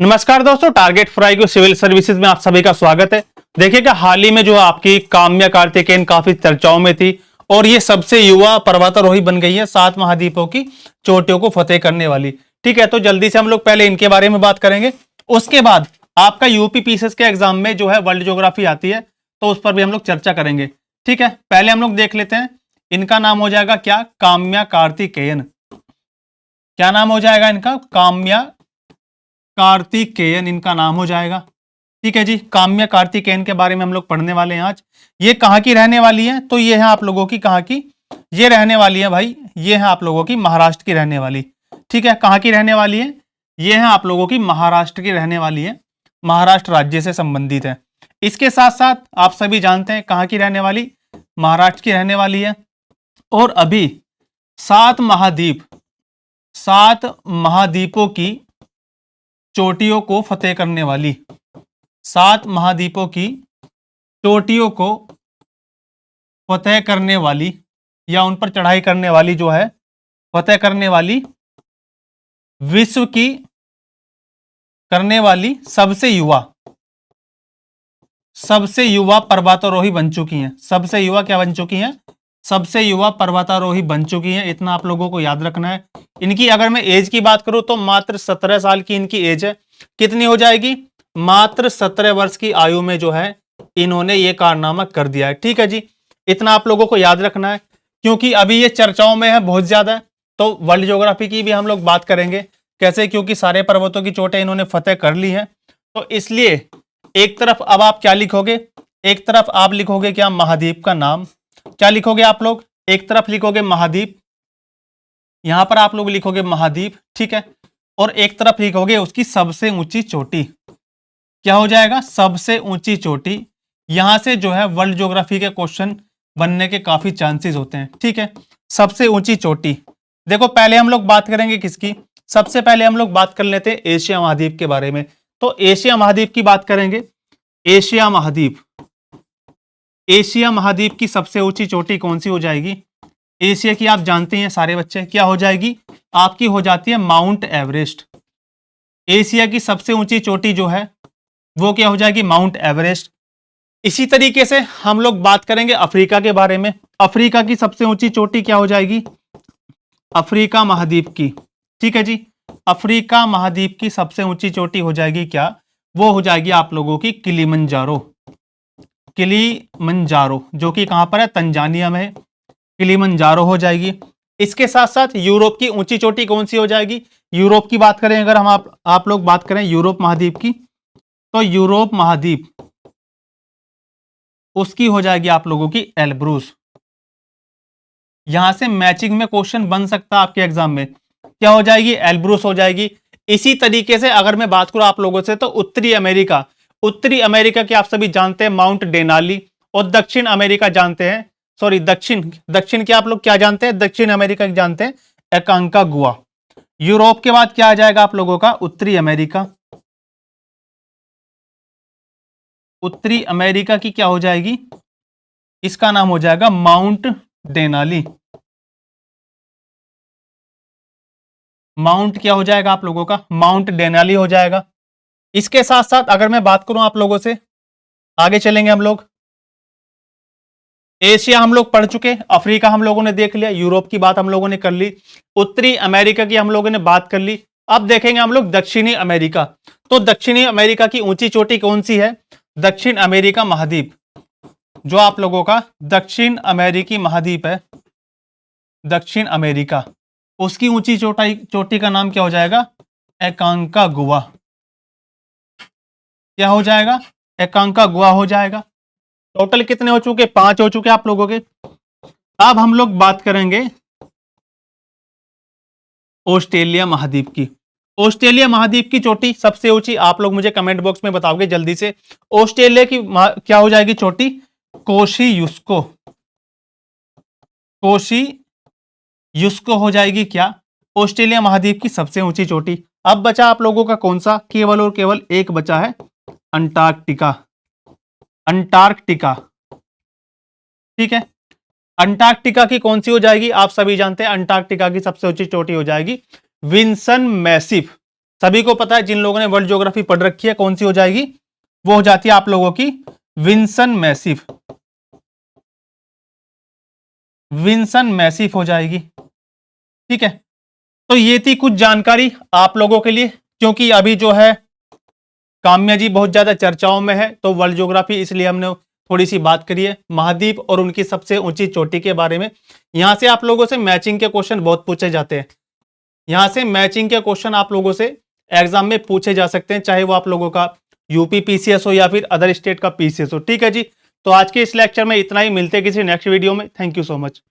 नमस्कार दोस्तों, target fry को सिविल सर्विसेज में आप सभी का स्वागत है। देखिएगा हाल ही में जो आपकी काम्या कार्तिकेयन काफी चर्चाओं में थी और ये सबसे युवा पर्वतारोही बन गई है 7 महाद्वीपों की चोटियों को फतेह करने वाली। ठीक है, तो जल्दी से हम लोग पहले इनके बारे में बात करेंगे, उसके बाद आपका यूपी पीसीएस के एग्जाम में जो है वर्ल्ड ज्योग्राफी आती है तो उस पर भी हम लोग चर्चा करेंगे। ठीक है, पहले हम लोग देख लेते हैं। इनका नाम हो जाएगा क्या? काम्या कार्तिकेयन। क्या नाम हो जाएगा इनका? काम्या कार्तिकेयन इनका नाम हो जाएगा। ठीक है जी, काम्या कार्तिकेयन के बारे में हम लोग पढ़ने वाले हैं आज। ये कहाँ की रहने वाली है? तो ये है आप लोगों की कहाँ की? ये रहने वाली है भाई, ये है आप लोगों की महाराष्ट्र की रहने वाली। ठीक है, कहाँ की रहने वाली है? ये है आप लोगों की महाराष्ट्र की रहने वाली है, महाराष्ट्र राज्य से संबंधित है। इसके साथ साथ आप सभी जानते हैं कहाँ की रहने वाली? महाराष्ट्र की रहने वाली है। और अभी 7 महाद्वीपों की चोटियों को फतेह करने वाली, 7 महाद्वीपों की चोटियों को फतेह करने वाली या उन पर चढ़ाई करने वाली जो है, फतेह करने वाली, विश्व की करने वाली सबसे युवा पर्वतारोही बन चुकी हैं। सबसे युवा क्या बन चुकी हैं? सबसे युवा पर्वतारोही बन चुकी हैं। इतना आप लोगों को याद रखना है। इनकी अगर मैं एज की बात करूं तो मात्र 17 साल की इनकी एज है। कितनी हो जाएगी? मात्र 17 वर्ष की आयु में जो है इन्होंने ये कारनामा कर दिया है। ठीक है जी, इतना आप लोगों को याद रखना है क्योंकि अभी ये चर्चाओं में है बहुत ज्यादा। तो वर्ल्ड ज्योग्राफी की भी हम लोग बात करेंगे कैसे, क्योंकि सारे पर्वतों की चोटें इन्होंने फतेह कर ली है। तो इसलिए एक तरफ अब आप क्या लिखोगे? एक तरफ आप लिखोगे क्या? महाद्वीप का नाम। क्या लिखोगे आप लोग? एक तरफ लिखोगे महाद्वीप, यहां पर आप लोग लिखोगे महाद्वीप। ठीक है, और एक तरफ लिखोगे उसकी सबसे ऊंची चोटी। क्या हो जाएगा? सबसे ऊंची चोटी। यहां से जो है वर्ल्ड ज्योग्राफी के क्वेश्चन बनने के काफी चांसेस होते हैं। ठीक है, सबसे ऊंची चोटी। देखो पहले हम लोग बात करेंगे किसकी? सबसे पहले हम लोग बात कर लेते हैं एशिया महाद्वीप के बारे में। तो एशिया महाद्वीप की बात करेंगे। एशिया महाद्वीप, एशिया महाद्वीप की सबसे ऊंची चोटी कौन सी हो जाएगी? एशिया की आप जानते हैं सारे बच्चे, क्या हो जाएगी? आपकी हो जाती है माउंट एवरेस्ट। एशिया की सबसे ऊंची चोटी जो है वो क्या हो जाएगी? Mount Everest. इसी तरीके से हम लोग बात करेंगे अफ्रीका के बारे में। अफ्रीका की सबसे ऊंची चोटी क्या हो जाएगी? अफ्रीका महाद्वीप की। ठीक है जी, अफ्रीका महाद्वीप की सबसे ऊंची चोटी हो जाएगी क्या? वो हो जाएगी आप लोगों की किलिमंजारो। किलिमंजारो जो कि कहां पर है? तंजानिया में है। किलिमंजारो हो जाएगी। इसके साथ साथ यूरोप की ऊंची चोटी कौन सी हो जाएगी? यूरोप की बात करें अगर हम आप लोग बात करें यूरोप महाद्वीप की, तो यूरोप महाद्वीप उसकी हो जाएगी आप लोगों की एल्ब्रूस। यहां से मैचिंग में क्वेश्चन बन सकता है आपके एग्जाम में। क्या हो जाएगी? एल्ब्रूस हो जाएगी। इसी तरीके से अगर मैं बात करूं आप लोगों से तो उत्तरी अमेरिका, उत्तरी अमेरिका की आप सभी जानते हैं माउंट डेनाली। और दक्षिण अमेरिका जानते हैं, सॉरी दक्षिण के आप लोग क्या जानते हैं? दक्षिण अमेरिका की जानते हैं एकांकागुआ। यूरोप के बाद क्या आ जाएगा आप लोगों का? उत्तरी अमेरिका। उत्तरी अमेरिका की क्या हो जाएगी? इसका नाम हो जाएगा माउंट डेनाली। माउंट क्या हो जाएगा आप लोगों का? माउंट डेनाली हो जाएगा। इसके साथ साथ अगर मैं बात करूं आप लोगों से, आगे चलेंगे हम लोग। एशिया हम लोग पढ़ चुके, अफ्रीका हम लोगों ने देख लिया, यूरोप की बात हम लोगों ने कर ली, उत्तरी अमेरिका की हम लोगों ने बात कर ली। अब देखेंगे हम लोग दक्षिणी अमेरिका। तो दक्षिणी अमेरिका की ऊंची चोटी कौन सी है? दक्षिण अमेरिका महाद्वीप, जो आप लोगों का दक्षिण अमेरिकी महाद्वीप है, दक्षिण अमेरिका, उसकी ऊंची चोटी का नाम क्या हो जाएगा? एकांकागुआ। क्या हो जाएगा? एकांकागुआ हो जाएगा। टोटल कितने हो चुके? 5 हो चुके आप लोगों के। अब हम लोग बात करेंगे ऑस्ट्रेलिया महाद्वीप की। ऑस्ट्रेलिया महाद्वीप की चोटी सबसे ऊंची, आप लोग मुझे कमेंट बॉक्स में बताओगे जल्दी से। ऑस्ट्रेलिया की क्या हो जाएगी चोटी? कोशियुस्को। कोशियुस्को हो जाएगी क्या? ऑस्ट्रेलिया महाद्वीप की सबसे ऊंची चोटी। अब बचा आप लोगों का कौन सा? केवल और केवल एक बचा है, अंटार्कटिका। अंटार्कटिका। ठीक है, अंटार्कटिका की कौन सी हो जाएगी? आप सभी जानते हैं अंटार्कटिका की सबसे ऊंची चोटी हो जाएगी विंसन मैसिफ। सभी को पता है, जिन लोगों ने वर्ल्ड ज्योग्राफी पढ़ रखी है, कौन सी हो जाएगी, वो हो जाती है आप लोगों की विंसन मैसिफ। विंसन मैसिफ हो जाएगी। ठीक है, तो ये थी कुछ जानकारी आप लोगों के लिए, क्योंकि अभी जो है काम्या जी बहुत ज्यादा चर्चाओं में है, तो वर्ल्ड ज्योग्राफी इसलिए हमने थोड़ी सी बात करी है महाद्वीप और उनकी सबसे ऊंची चोटी के बारे में। यहां से आप लोगों से मैचिंग के क्वेश्चन बहुत पूछे जाते हैं, यहां से मैचिंग के क्वेश्चन आप लोगों से एग्जाम में पूछे जा सकते हैं, चाहे वो आप लोगों का यूपी पीसीएस हो या फिर अदर स्टेट का पीसीएस हो। ठीक है जी, तो आज के इस लेक्चर में इतना ही, मिलते हैं किसी नेक्स्ट वीडियो में। Thank you so much.